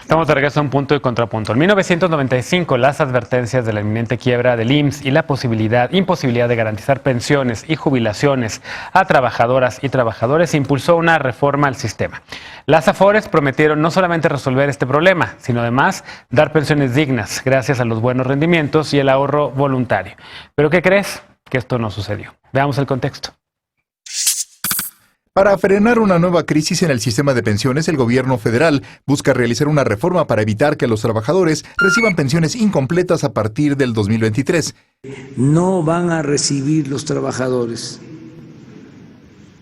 Estamos de regreso a un punto y contrapunto. En 1995, las advertencias de la inminente quiebra del IMSS y la imposibilidad de garantizar pensiones y jubilaciones a trabajadoras y trabajadores impulsó una reforma al sistema. Las Afores prometieron no solamente resolver este problema, sino además dar pensiones dignas gracias a los buenos rendimientos y el ahorro voluntario. ¿Pero qué crees? Que esto no sucedió. Veamos el contexto. Para frenar una nueva crisis en el sistema de pensiones, el gobierno federal busca realizar una reforma para evitar que los trabajadores reciban pensiones incompletas a partir del 2023. No van a recibir los trabajadores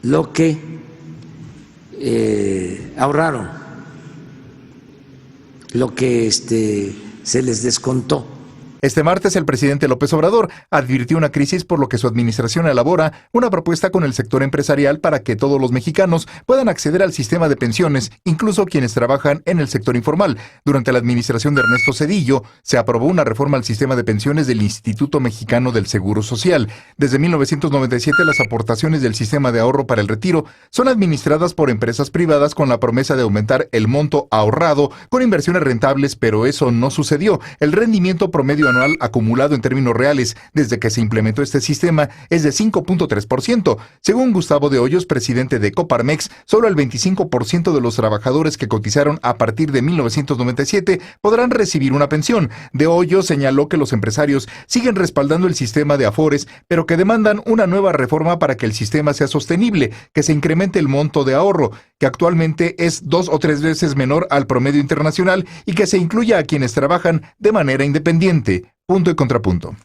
lo que ahorraron, lo que se les descontó. Este martes, el presidente López Obrador advirtió una crisis, por lo que su administración elabora una propuesta con el sector empresarial para que todos los mexicanos puedan acceder al sistema de pensiones, incluso quienes trabajan en el sector informal. Durante la administración de Ernesto Zedillo, se aprobó una reforma al sistema de pensiones del Instituto Mexicano del Seguro Social. Desde 1997, las aportaciones del sistema de ahorro para el retiro son administradas por empresas privadas con la promesa de aumentar el monto ahorrado con inversiones rentables, pero eso no sucedió. El rendimiento promedio anual acumulado en términos reales desde que se implementó este sistema es de 5.3%. Según Gustavo de Hoyos, presidente de Coparmex, solo el 25% de los trabajadores que cotizaron a partir de 1997 podrán recibir una pensión. De Hoyos señaló que los empresarios siguen respaldando el sistema de Afores, pero que demandan una nueva reforma para que el sistema sea sostenible, que se incremente el monto de ahorro, que actualmente es 2 o 3 veces menor al promedio internacional, y que se incluya a quienes trabajan de manera independiente. Punto y contrapunto.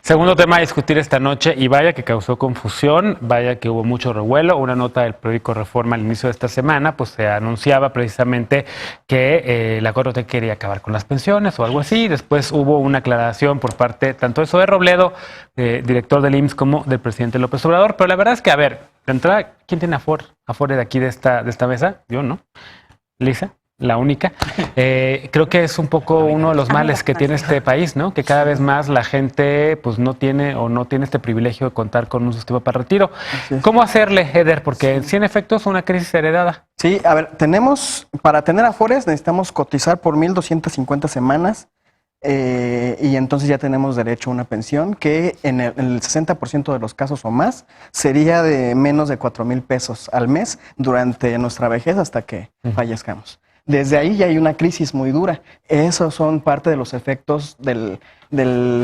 Segundo tema a discutir esta noche, y vaya que causó confusión, vaya que hubo mucho revuelo. Una nota del periódico Reforma al inicio de esta semana, pues se anunciaba precisamente que la 4T quería acabar con las pensiones o algo así. Después hubo una aclaración por parte tanto de Zoé Robledo, director del IMSS, como del presidente López Obrador. Pero la verdad es que, a ver, de entrada, ¿quién tiene Afore de aquí de esta mesa? Yo, ¿no? Lisa. La única. Creo que es un poco uno de los males que tiene este país, ¿no? Que cada vez más la gente pues no tiene este privilegio de contar con un sistema para retiro. ¿Cómo hacerle, Eder? Porque sí, en efecto es una crisis heredada. Sí, a ver, para tener Afores necesitamos cotizar por 1,250 semanas y entonces ya tenemos derecho a una pensión que en el 60% de los casos o más sería de menos de 4,000 pesos al mes durante nuestra vejez hasta que fallezcamos. Desde ahí ya hay una crisis muy dura. Esos son parte de los efectos de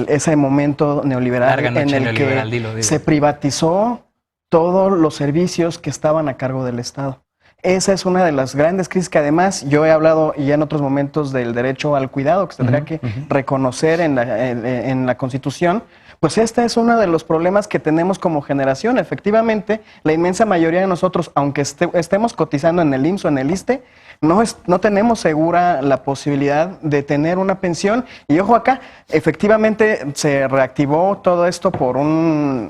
ese momento neoliberal en el que se privatizó todos los servicios que estaban a cargo del Estado. Esa es una de las grandes crisis que además yo he hablado ya en otros momentos del derecho al cuidado que se tendría que reconocer en la Constitución. Pues este es uno de los problemas que tenemos como generación. Efectivamente, la inmensa mayoría de nosotros, aunque estemos cotizando en el IMSS o en el ISSSTE, no tenemos segura la posibilidad de tener una pensión. Y ojo acá, efectivamente se reactivó todo esto por una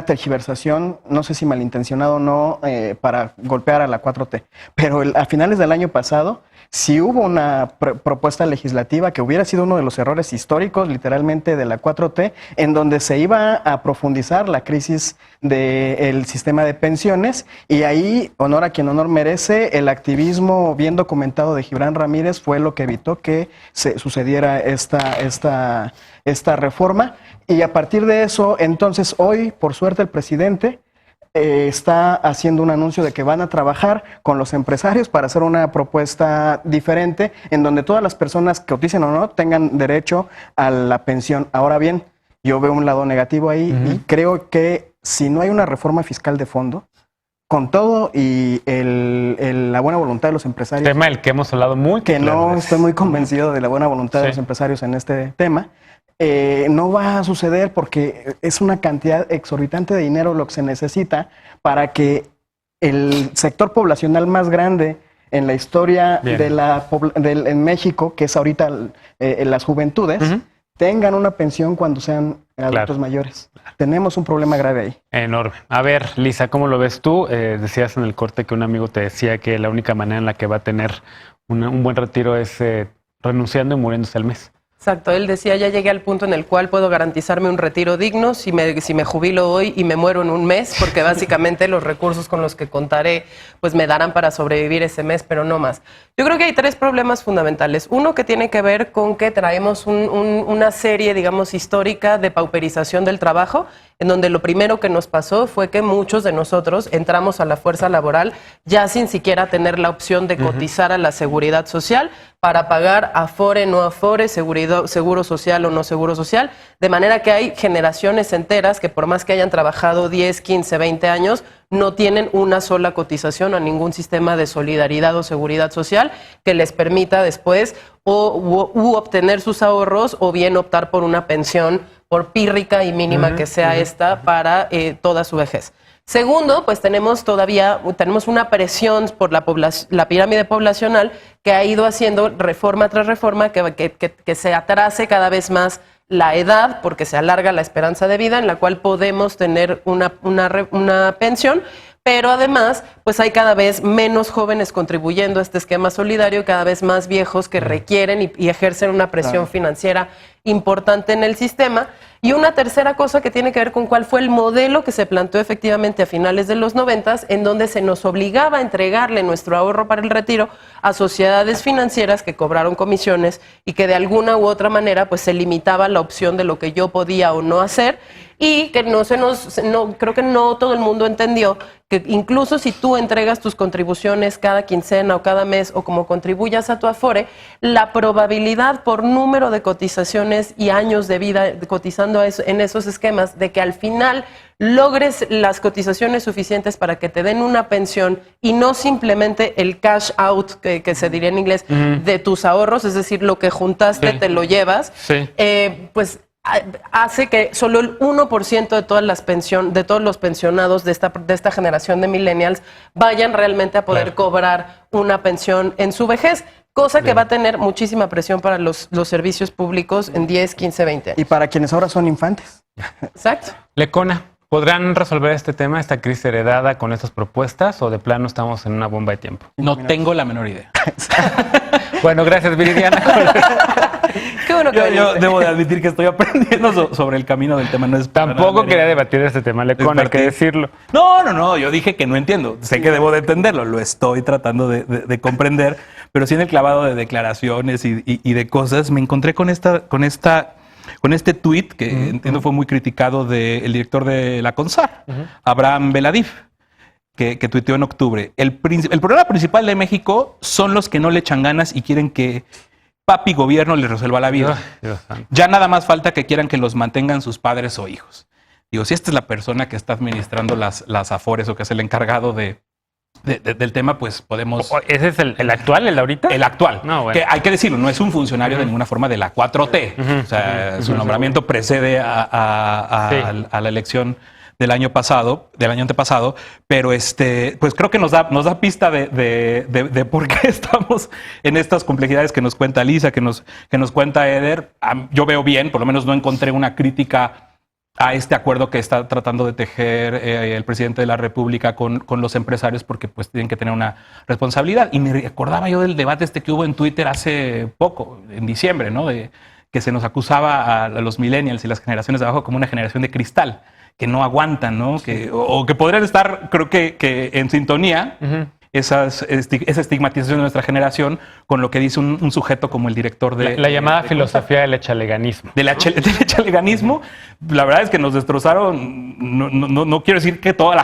tergiversación, no sé si malintencionado o no, para golpear a la 4T. Pero a finales del año pasado, sí hubo una propuesta legislativa que hubiera sido uno de los errores históricos, literalmente, de la 4T, en donde se iba a profundizar la crisis del sistema de pensiones, y ahí, honor a quien honor merece, el activismo bien documentado de Gibran Ramírez fue lo que evitó que se sucediera esta reforma. Y a partir de eso, entonces, hoy, por suerte, el presidente está haciendo un anuncio de que van a trabajar con los empresarios para hacer una propuesta diferente en donde todas las personas que coticen o no tengan derecho a la pensión. Ahora bien, yo veo un lado negativo ahí y creo que si no hay una reforma fiscal de fondo, con todo y la buena voluntad de los empresarios... Tema del que hemos hablado muy que no estoy muy convencido de la buena voluntad de los empresarios en este tema. No va a suceder porque es una cantidad exorbitante de dinero lo que se necesita para que el sector poblacional más grande en la historia en México, que es ahorita las juventudes, tengan una pensión cuando sean adultos mayores. Tenemos un problema grave ahí. Enorme. A ver, Lisa, ¿cómo lo ves tú? Decías en el corte que un amigo te decía que la única manera en la que va a tener un buen retiro es renunciando y muriéndose al mes. Exacto, él decía, ya llegué al punto en el cual puedo garantizarme un retiro digno si me jubilo hoy y me muero en un mes, porque básicamente los recursos con los que contaré pues me darán para sobrevivir ese mes, pero no más. Yo creo que hay 3 problemas fundamentales. Uno que tiene que ver con que traemos una serie, digamos, histórica de pauperización del trabajo, en donde lo primero que nos pasó fue que muchos de nosotros entramos a la fuerza laboral ya sin siquiera tener la opción de cotizar a la seguridad social para pagar afore, no afore, seguro social o no seguro social, de manera que hay generaciones enteras que por más que hayan trabajado 10, 15, 20 años, no tienen una sola cotización a ningún sistema de solidaridad o seguridad social que les permita después u obtener sus ahorros o bien optar por una pensión, por pírrica y mínima que sea esta, para toda su vejez. Segundo, pues tenemos una presión por la pirámide poblacional que ha ido haciendo reforma tras reforma que se atrase cada vez más la edad, porque se alarga la esperanza de vida en la cual podemos tener una pensión, pero además pues hay cada vez menos jóvenes contribuyendo a este esquema solidario y cada vez más viejos que requieren y ejercen una presión financiera importante en el sistema. Y una tercera cosa que tiene que ver con cuál fue el modelo que se planteó efectivamente a finales de los 90, en donde se nos obligaba a entregarle nuestro ahorro para el retiro a sociedades financieras que cobraron comisiones y que de alguna u otra manera pues se limitaba la opción de lo que yo podía o no hacer, y que creo que no todo el mundo entendió que incluso si tú entregas tus contribuciones cada quincena o cada mes o como contribuyas a tu Afore, la probabilidad por número de cotizaciones y años de vida cotizando en esos esquemas de que al final logres las cotizaciones suficientes para que te den una pensión y no simplemente el cash out, que se diría en inglés, de tus ahorros, es decir, lo que juntaste te lo llevas, pues hace que solo el 1% de todos los pensionados de esta generación de millennials vayan realmente a poder cobrar una pensión en su vejez, cosa que va a tener muchísima presión para los servicios públicos en 10, 15, 20 años. Y para quienes ahora son infantes. Exacto. Lecona, ¿podrán resolver este tema, esta crisis heredada con estas propuestas o de plano estamos en una bomba de tiempo? No tengo la menor idea. Bueno, gracias, Viridiana. Qué bueno que Yo debo de admitir que estoy aprendiendo sobre el camino del tema. No es Tampoco quería debatir este tema, Lecona, hay que decirlo. No, yo dije que no entiendo. Sé que debo de entenderlo, lo estoy tratando de comprender, pero sí en el clavado de declaraciones y de cosas me encontré con este tuit que entiendo fue muy criticado del director de la CONSAR, Abraham Veladif, que tuiteó en octubre. El problema principal de México son los que no le echan ganas y quieren que papi gobierno les resuelva la vida. Ya nada más falta que quieran que los mantengan sus padres o hijos. Digo, si esta es la persona que está administrando las afores o que es el encargado del tema, pues podemos... ¿Ese es el actual, el de ahorita? El actual. No, bueno. Que hay que decirlo, no es un funcionario de ninguna forma de la 4T. O sea, su nombramiento precede a la elección del año antepasado, pero pues creo que nos da pista de por qué estamos en estas complejidades que nos cuenta Lisa, que nos cuenta Eder. Yo veo bien, por lo menos no encontré una crítica a este acuerdo que está tratando de tejer el presidente de la República con los empresarios, porque pues tienen que tener una responsabilidad. Y me recordaba yo del debate que hubo en Twitter hace poco, en diciembre, ¿no? De que se nos acusaba a los millennials y las generaciones de abajo como una generación de cristal, que no aguantan, ¿no? O que podrían estar, creo que en sintonía, esa estigmatización de nuestra generación con lo que dice un sujeto como el director de... La llamada filosofía del echaleganismo. Del echaleganismo. La verdad es que nos destrozaron, no quiero decir que todas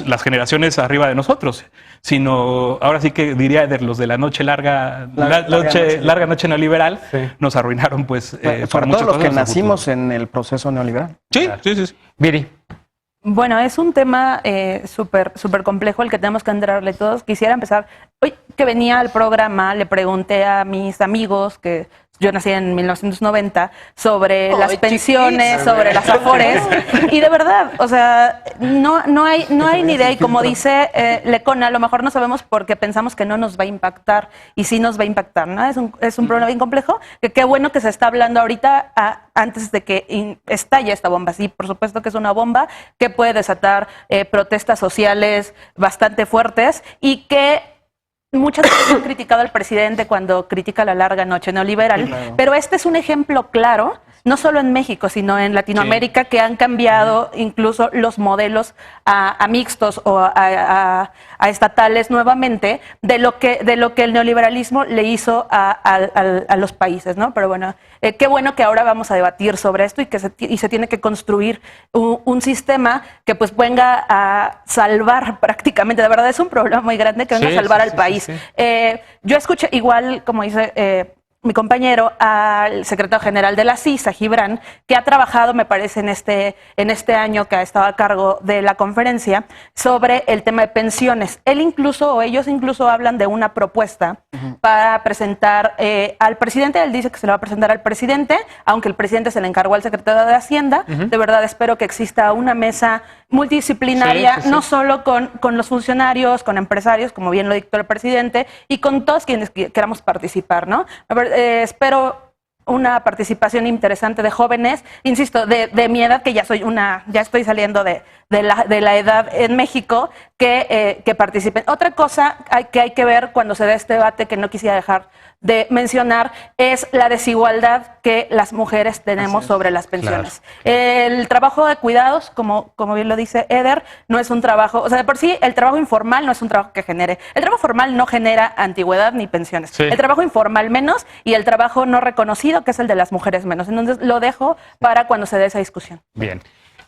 las generaciones arriba de nosotros, sino ahora sí que diría de los de la noche larga noche neoliberal, nos arruinaron pues... sobre todo los que nacimos en el proceso neoliberal. Sí. Viri. Bueno, es un tema súper complejo el que tenemos que entrarle todos. Quisiera empezar, hoy que venía al programa le pregunté a mis amigos, que yo nací en 1990, sobre las pensiones, sobre las afores, y de verdad, o sea, no hay ni idea, y como dice Lecona, a lo mejor no sabemos porque pensamos que no nos va a impactar, y sí nos va a impactar, ¿no? Es un problema bien complejo, que qué bueno que se está hablando ahorita antes de que estalle esta bomba. Sí, por supuesto que es una bomba que puede desatar protestas sociales bastante fuertes y que muchas veces han criticado al presidente cuando critica la larga noche neoliberal, Claro. pero este es un ejemplo claro, no solo en México, sino en Latinoamérica, que han cambiado incluso los modelos a mixtos o a estatales nuevamente de lo que el neoliberalismo le hizo a los países, ¿no? Pero bueno, qué bueno que ahora vamos a debatir sobre esto y se tiene que construir un sistema que pues venga a salvar prácticamente, de verdad es un problema muy grande que venga a salvar al país. Sí. Yo escuché igual, como dice mi compañero, al secretario general de la CISA, Gibran, que ha trabajado, me parece, en este año que ha estado a cargo de la conferencia, sobre el tema de pensiones. Ellos incluso hablan de una propuesta para presentar al presidente. Él dice que se le va a presentar al presidente, aunque el presidente se le encargó al secretario de Hacienda. De verdad espero que exista una mesa multidisciplinaria, no solo con los funcionarios, con empresarios, como bien lo dictó el presidente, y con todos quienes queramos participar, ¿no? Espero una participación interesante de jóvenes, insisto, de mi edad, que ya estoy saliendo de la edad en México, que participen. Otra cosa que hay que ver cuando se da este debate, que no quisiera dejar de mencionar, es la desigualdad que las mujeres tenemos sobre las pensiones. Claro. El trabajo de cuidados, como bien lo dice Eder, no es un trabajo, o sea, de por sí el trabajo informal no es un trabajo que genere. El trabajo formal no genera antigüedad ni pensiones. Sí. El trabajo informal menos, y el trabajo no reconocido, que es el de las mujeres menos. Entonces lo dejo para cuando se dé esa discusión. Bien.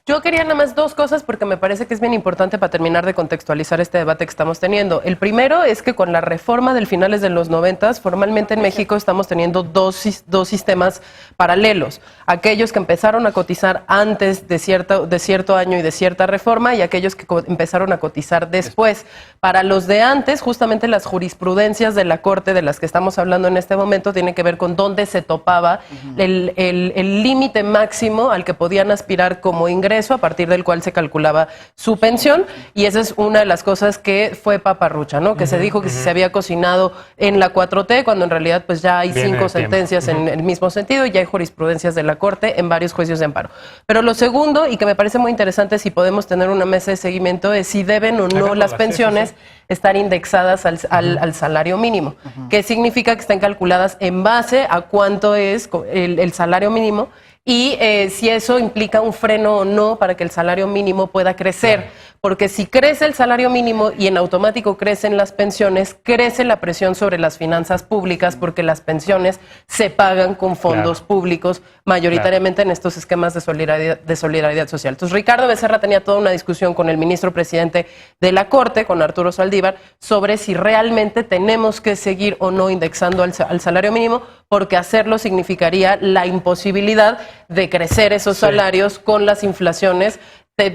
Yo quería nada más dos cosas porque me parece que es bien importante para terminar de contextualizar este debate que estamos teniendo. El primero es que con la reforma del finales de los 90, formalmente en México estamos teniendo dos sistemas paralelos. Aquellos que empezaron a cotizar antes de cierto año y de cierta reforma, y aquellos que empezaron a cotizar después. Para los de antes, justamente las jurisprudencias de la Corte de las que estamos hablando en este momento tienen que ver con dónde se topaba el límite máximo al que podían aspirar como ingreso, a partir del cual se calculaba su pensión, y esa es una de las cosas que fue paparrucha, ¿no? Que se dijo que si se había cocinado en la 4T, cuando en realidad pues ya hay 5 sentencias en el mismo sentido, y ya hay jurisprudencias de la Corte en varios juicios de amparo. Pero lo segundo, y que me parece muy interesante, si podemos tener una mesa de seguimiento, es si deben o no las pensiones estar indexadas al salario mínimo. ¿Qué significa? Que estén calculadas en base a cuánto es el salario mínimo, y si eso implica un freno o no para que el salario mínimo pueda crecer. Porque si crece el salario mínimo y en automático crecen las pensiones, crece la presión sobre las finanzas públicas, porque las pensiones se pagan con fondos públicos, mayoritariamente en estos esquemas de solidaridad social. Entonces, Ricardo Becerra tenía toda una discusión con el ministro presidente de la Corte, con Arturo Saldívar, sobre si realmente tenemos que seguir o no indexando al salario mínimo, porque hacerlo significaría la imposibilidad de crecer esos salarios con las inflaciones,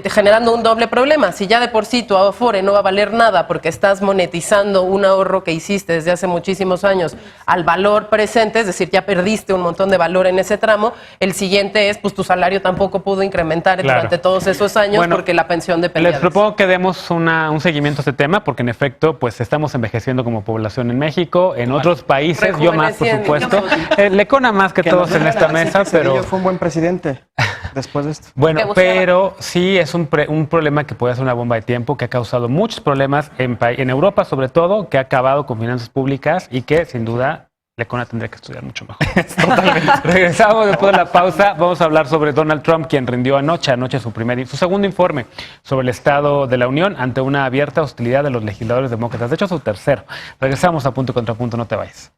generando un doble problema. Si ya de por sí tu Afore no va a valer nada porque estás monetizando un ahorro que hiciste desde hace muchísimos años al valor presente, es decir, ya perdiste un montón de valor en ese tramo, el siguiente es, pues tu salario tampoco pudo incrementar durante todos esos años, porque la pensión dependía. Les propongo que demos un seguimiento a este tema, porque en efecto, pues estamos envejeciendo como población en México, en otros países, yo más, por supuesto. Lecona más que todos en esta mesa, pero... fue un buen presidente después de esto. Bueno, pero sí es un problema que puede ser una bomba de tiempo, que ha causado muchos problemas en Europa, sobre todo, que ha acabado con finanzas públicas y que, sin duda, Lecona tendría que estudiar mucho mejor. Totalmente. Regresamos después de la pausa. Vamos a hablar sobre Donald Trump, quien rindió anoche su segundo informe sobre el Estado de la Unión ante una abierta hostilidad de los legisladores demócratas. De hecho, su tercero. Regresamos a Punto y Contrapunto. No te vayas.